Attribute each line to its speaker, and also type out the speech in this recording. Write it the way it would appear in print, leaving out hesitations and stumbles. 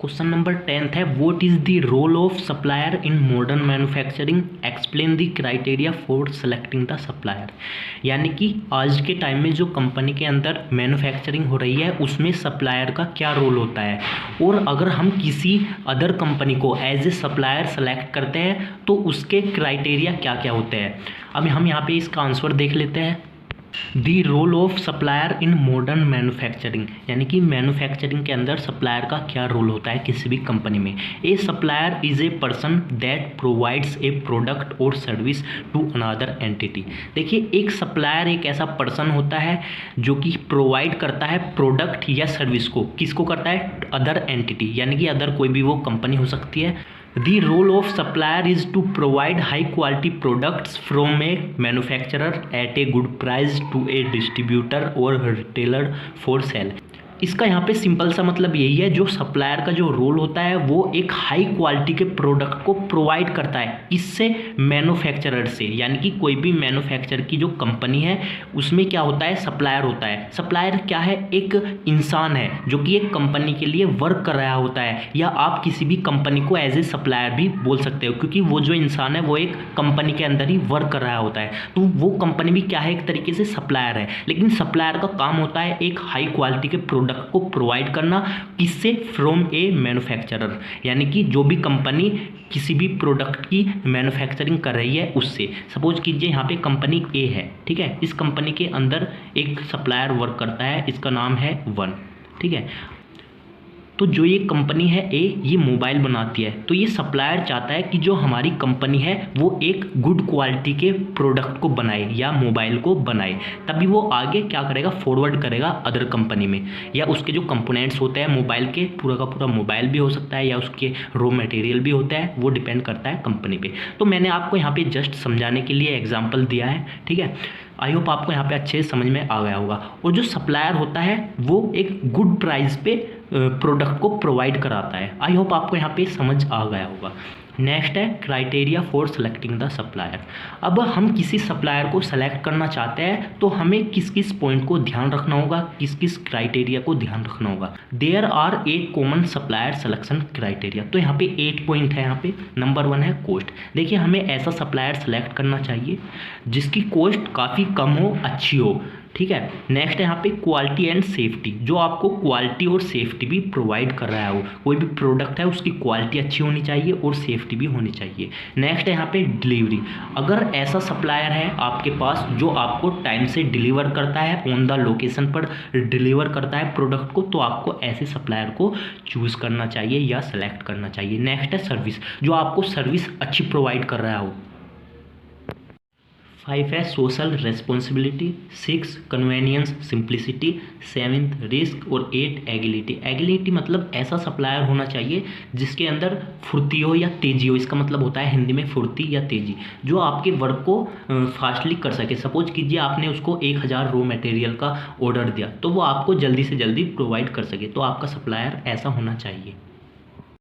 Speaker 1: Question number 10th है, what is the role of supplier in modern manufacturing, explain the criteria for selecting the supplier. यानी कि आज के time में जो कंपनी के अंदर मैन्युफैक्चरिंग हो रही है उसमें सप्लायर का क्या रोल होता है, और अगर हम किसी अदर कंपनी को एज ए सप्लायर सेलेक्ट करते हैं तो उसके क्राइटेरिया क्या क्या होते हैं। अब हम यहाँ पे इसका आंसर देख लेते हैं। The role of supplier in modern manufacturing, यानी कि मैन्युफैक्चरिंग के अंदर सप्लायर का क्या रोल होता है किसी भी कंपनी में। ए supplier is a person that provides a product और सर्विस टू अनदर एंटिटी। देखिए, एक सप्लायर एक ऐसा पर्सन होता है जो कि प्रोवाइड करता है प्रोडक्ट या सर्विस को, किसको करता है, अदर एंटिटी, यानी कि अदर कोई भी वो कंपनी हो सकती है। The role of supplier is to provide high quality products from a manufacturer at a good price to a distributor or retailer for sale। इसका यहाँ पे सिंपल सा मतलब यही है, जो सप्लायर का जो रोल होता है वो एक हाई क्वालिटी के प्रोडक्ट को प्रोवाइड करता है, इससे मैन्युफैक्चरर से, यानी कि कोई भी मैन्युफैक्चर की जो कंपनी है उसमें क्या होता है, सप्लायर होता है। सप्लायर क्या है, एक इंसान है जो कि एक कंपनी के लिए वर्क कर रहा होता है, या आप किसी भी कंपनी को एज ए सप्लायर भी बोल सकते हो, क्योंकि वो जो इंसान है वो एक कंपनी के अंदर ही वर्क कर रहा होता है, तो वो कंपनी भी क्या है, एक तरीके से सप्लायर है। लेकिन सप्लायर का काम होता है एक हाई क्वालिटी के प्रोडक्ट को प्रोवाइड करना, किससे, फ्रॉम ए मैन्युफैक्चरर, यानी कि जो भी कंपनी किसी भी प्रोडक्ट की मैन्युफैक्चरिंग कर रही है उससे। सपोज कीजिए यहाँ पे कंपनी ए है, ठीक है, इस कंपनी के अंदर एक सप्लायर वर्क करता है, इसका नाम है वन, ठीक है। तो जो ये कंपनी है ए, ये मोबाइल बनाती है, तो ये सप्लायर चाहता है कि जो हमारी कंपनी है वो एक गुड क्वालिटी के प्रोडक्ट को बनाए या मोबाइल को बनाए, तभी वो आगे क्या करेगा, फॉरवर्ड करेगा अदर कंपनी में, या उसके जो कंपोनेंट्स होते हैं मोबाइल के, पूरा का पूरा मोबाइल भी हो सकता है या उसके रॉ मटेरियल भी होता है, वो डिपेंड करता है कंपनी पे। तो मैंने आपको यहाँ पे जस्ट समझाने के लिए एग्जाम्पल दिया है, ठीक है। आई होप आपको यहाँ पे अच्छे से समझ में आ गया होगा। और जो सप्लायर होता है वो एक गुड प्राइस पे प्रोडक्ट को प्रोवाइड कराता है। आई होप आपको यहाँ पे समझ आ गया होगा। नेक्स्ट है criteria for selecting the supplier. अब हम किसी सप्लायर को सेलेक्ट करना चाहते हैं तो हमें किस किस पॉइंट को ध्यान रखना होगा, किस किस क्राइटेरिया को ध्यान रखना होगा। There are 8 common supplier selection criteria. तो यहाँ पे 8 पॉइंट है। यहाँ पे नंबर 1 है कॉस्ट। देखिए, हमें ऐसा सप्लायर सेलेक्ट करना चाहिए जिसकी कॉस्ट काफ़ी कम हो, अच्छी हो, ठीक है। नेक्स्ट है यहाँ पे क्वालिटी एंड सेफ्टी, जो आपको क्वालिटी और सेफ्टी भी प्रोवाइड कर रहा हो। कोई भी प्रोडक्ट है उसकी क्वालिटी अच्छी होनी चाहिए और सेफ्टी भी होनी चाहिए। नेक्स्ट है यहाँ पे डिलीवरी। अगर ऐसा सप्लायर है आपके पास जो आपको टाइम से डिलीवर करता है, ऑन द लोकेशन पर डिलीवर करता है प्रोडक्ट को, तो आपको ऐसे सप्लायर को चूज़ करना चाहिए या सेलेक्ट करना चाहिए। नेक्स्ट है सर्विस, जो आपको सर्विस अच्छी प्रोवाइड कर रहा हो। 5 है social responsibility, 6 convenience simplicity, 7 risk और 8 एगिलिटी। एगिलिटी मतलब ऐसा सप्लायर होना चाहिए जिसके अंदर फुर्ती हो या तेज़ी हो। इसका मतलब होता है हिंदी में फुर्ती या तेज़ी, जो आपके वर्क को फास्टली कर सके। सपोज कीजिए आपने उसको 1000 रॉ मटेरियल का ऑर्डर दिया, तो वो आपको जल्दी से जल्दी प्रोवाइड कर सके, तो आपका सप्लायर ऐसा होना चाहिए।